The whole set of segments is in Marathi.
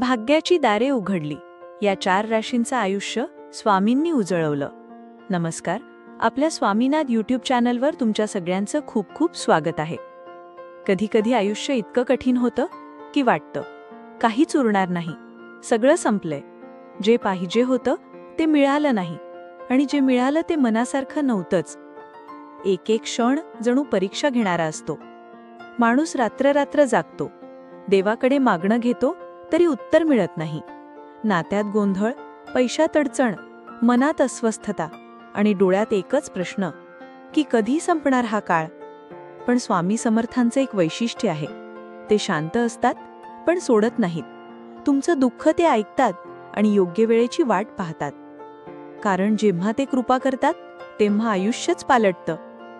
भाग्याची दारे उघडली. या 4 राशींचं आयुष्य स्वामींनी उजळवलं. नमस्कार, आपल्या स्वामीनाथ यूट्यूब चॅनलवर तुमच्या सगळ्यांचं खूप खूप स्वागत आहे. कधी कधी आयुष्य इतकं कठीण होतं की वाटतं काहीच उरणार नाही, सगळं संपलंय. जे पाहिजे होतं ते मिळालं नाही, आणि जे मिळालं ते मनासारखं नव्हतंच. एक एक क्षण जणू परीक्षा घेणारा असतो. माणूस रात्र रात्र जागतो, देवाकडे मागणं घेतो तरी उत्तर मिळत नाही. नात्यात गोंधळ, पैशात अडचण, मनात अस्वस्थता आणि डोळ्यात एकच प्रश्न की कधी संपणार हा काळ. पण स्वामी समर्थांचं एक वैशिष्ट्य आहे, ते शांत असतात पण सोडत नाहीत. तुमचं दुःख ते ऐकतात आणि योग्य वेळेची वाट पाहतात. कारण जेव्हा ते कृपा करतात तेव्हा आयुष्यच पालटतं.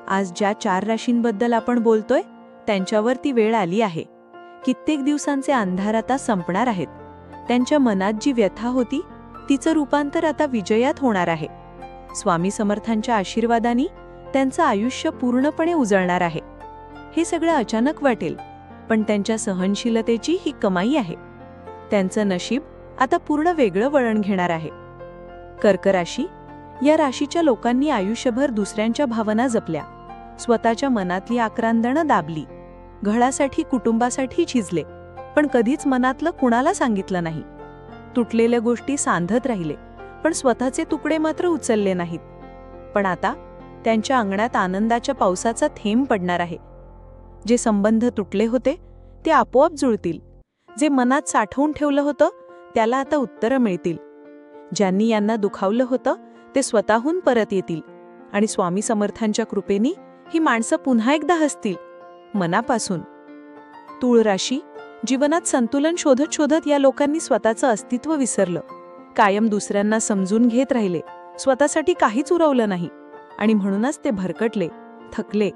आज ज्या 4 राशींबद्दल आपण बोलतोय त्यांच्यावर ती वेळ आली आहे. कित्येक दिवसांचे अंधार आता संपणार आहेत. त्यांच्या मनात जी व्यथा होती तिचं रूपांतर आता विजयात होणार आहे. स्वामी समर्थांच्या आशीर्वादाने त्यांचं आयुष्य पूर्णपणे उजळणार आहे. हे सगळं अचानक वाटेल, पण त्यांच्या सहनशीलतेची ही कमाई आहे. त्यांचं नशीब आता पूर्ण वेगळं वळण घेणार आहे. कर्क राशी. या राशीच्या लोकांनी आयुष्यभर दुसऱ्यांच्या भावना जपल्या, स्वतःच्या मनातली आक्रांदणं दाबली, घरासाठी कुटुंबासाठी झिजले, पण कधीच मनातलं कुणाला सांगितलं नाही. तुटलेल्या गोष्टी सांधत राहिले, पण स्वतःचे तुकडे मात्र उचलले नाहीत. पण आता त्यांच्या अंगणात आनंदाच्या पावसाचा थेंब पडणार आहे. जे संबंध तुटले होते ते आपोआप जुळतील. जे मनात साठवून ठेवलं होतं त्याला आता उत्तरं मिळतील. ज्यांनी यांना दुखावलं होतं ते स्वतःहून परत येतील, आणि स्वामी समर्थांच्या कृपेने ही माणसं पुन्हा एकदा हसतील मनापासून. तूळ राशी. जीवनात संतुलन शोधत शोधत या लोकांनी स्वतःचं अस्तित्व विसरलं. कायम दुसऱ्यांना समजून घेत राहिले, स्वतःसाठी काहीच उरवलं नाही, आणि म्हणूनच ते भरकटले, थकले.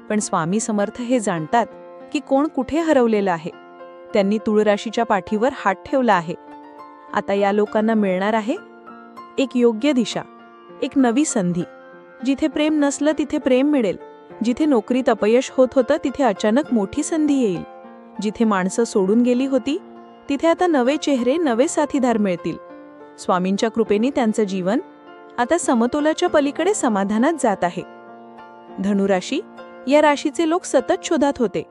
पण स्वामी समर्थ हे जाणतात की कोण कुठे हरवलेलं आहे. त्यांनी तूळ राशीच्या पाठीवर हात ठेवला आहे. आता या लोकांना मिळणार आहे एक योग्य दिशा, एक नवी संधी. जिथे प्रेम नसलं तिथे प्रेम मिळेल. जिथे नोकरीत अपयश होत होतं तिथे अचानक मोठी संधी येईल. जिथे माणसं सोडून गेली होती तिथे आता नवे चेहरे, नवे साथीदार मिळतील. स्वामींच्या कृपेने त्यांचं जीवन आता समतोलाच्या पलीकडे समाधानात जात आहे. धनुराशी. या राशीचे लोक सतत शोधात होते.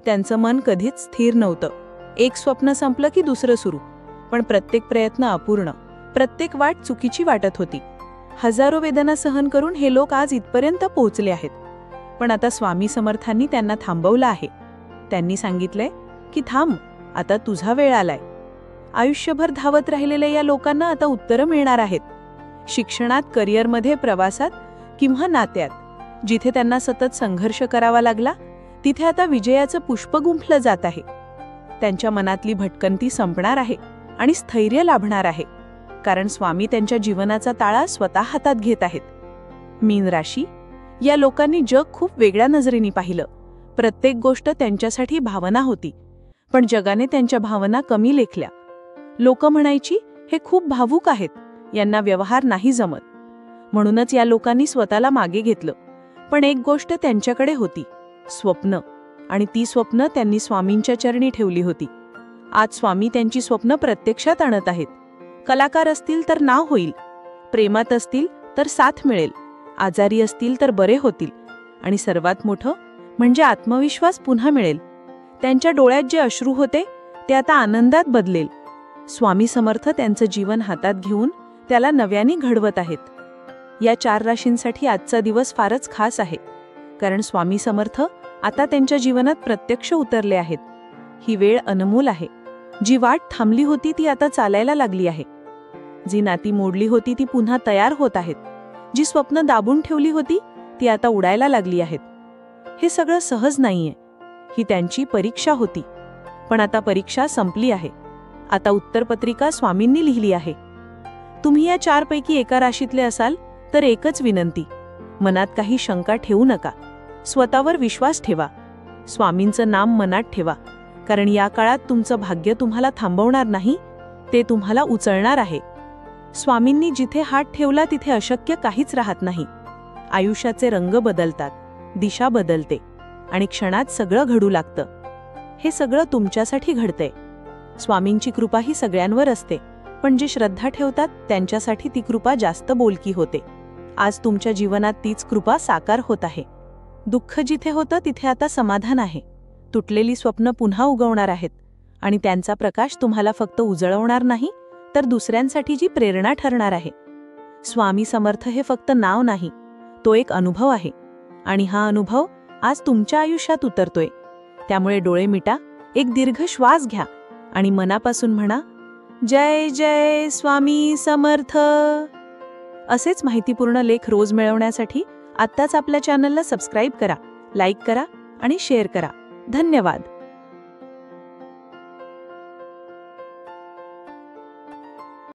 त्यांचं मन कधीच स्थिर नव्हतं. एक स्वप्न संपलं की दुसरं सुरू, पण प्रत्येक प्रयत्न अपूर्ण, प्रत्येक वाट चुकीची वाटत होती. हजारो वेदना सहन करून हे लोक आज इथपर्यंत पोहोचले आहेत. पण आता स्वामी समर्थांनी त्यांना थांबवलं आहे. त्यांनी सांगितलंय की थांब, आता तुझा वेळ आलाय. आयुष्यभर धावत राहिलेल्या या लोकांना आता उत्तरं मिळणार आहेत. शिक्षणात, करिअरमध्ये, प्रवासात किंवा नात्यात जिथे त्यांना सतत संघर्ष करावा लागला तिथे आता विजयाचं पुष्प गुंफलं जात आहे. त्यांच्या मनातली भटकंती संपणार आहे आणि स्थैर्य लाभणार आहे, कारण स्वामी त्यांच्या जीवनाचा ताळा स्वतः हातात घेत आहेत. मीन राशी. या लोकांनी जग खूप वेगळ्या नजरेने पाहिलं. प्रत्येक गोष्ट त्यांच्यासाठी भावना होती, पण जगाने त्यांच्या भावना कमी लेखल्या. लोक म्हणायची हे खूप भावूक आहेत, यांना व्यवहार नाही जमत. म्हणूनच या लोकांनी स्वतःला मागे घेतलं. पण एक गोष्ट त्यांच्याकडे होती, स्वप्न, आणि ती स्वप्न त्यांनी स्वामींच्या चरणी ठेवली होती. आज स्वामी त्यांची स्वप्न प्रत्यक्षात आणत आहेत. कलाकार असतील तर नाव होईल, प्रेमात असतील तर साथ मिळेल, आजारी असतील तर बरे होतील, आणि सर्वात मोठं म्हणजे आत्मविश्वास पुन्हा मिळेल. त्यांच्या डोळ्यात जे अश्रू होते ते आता आनंदात बदलेल. स्वामी समर्थ त्यांचं जीवन हातात घेऊन त्याला नव्याने घडवत आहेत. या 4 राशींसाठी आजचा दिवस फारच खास आहे, कारण स्वामी समर्थ आता त्यांच्या जीवनात प्रत्यक्ष उतरले आहेत. ही वेळ अनमोल आहे. जी वाट थांबली होती ती आता चालायला लागली आहे. जी नाती मोडली होती ती पुन्हा तयार होत आहेत. जी स्वप्न दाबून ठेवली होती ती आता उडायला लागली आहेत. हे सगळं सहज नाहीये, ही त्यांची परीक्षा होती. पण आता परीक्षा संपली आहे. आता उत्तरपत्रिका स्वामींनी लिहिली आहे. तुम्ही या 4 पैकी एका राशीतले असाल तर एकच विनंती, मनात काही शंका ठेवू नका. स्वतःवर विश्वास ठेवा. स्वामींचं नाम मनात ठेवा, कारण या काळात तुमचं भाग्य तुम्हाला थांबवणार नाही, ते तुम्हाला उचलणार आहे. स्वामींनी जिथे हात ठेवला तिथे अशक्य काहीच राहत नाही. आयुष्याचे रंग बदलतात, दिशा बदलते, आणि क्षणात सगळं घडू लागतं. हे सगळं तुमच्यासाठी घडतंय. स्वामींची कृपा ही सगळ्यांवर असते, पण जे श्रद्धा ठेवतात त्यांच्यासाठी ती कृपा जास्त बोलकी होते. आज तुमच्या जीवनात तीच कृपा साकार होत आहे. दुःख जिथे होतं तिथे आता समाधान आहे. तुटलेली स्वप्न पुन्हा उगवणार आहेत आणि त्यांचा प्रकाश तुम्हाला फक्त उजळवणार नाही, तर दुसऱ्यांसाठी प्रेरणा ठरणार आहे. स्वामी समर्थ हे फक्त नाव नाही, तो एक अनुभव आहे आणि हा अनुभव आज तुमच्या आयुष्यात उतरतोय. त्यामुळे डोळे मिटा, एक दीर्घ श्वास घ्या आणि मनापासून म्हणा, जय जय स्वामी समर्थ. असेच माहितीपूर्ण लेख रोज मिळवण्यासाठी आत्ताच आपल्या चॅनलला सबस्क्राईब करा, लाईक करा आणि शेअर करा. धन्यवाद.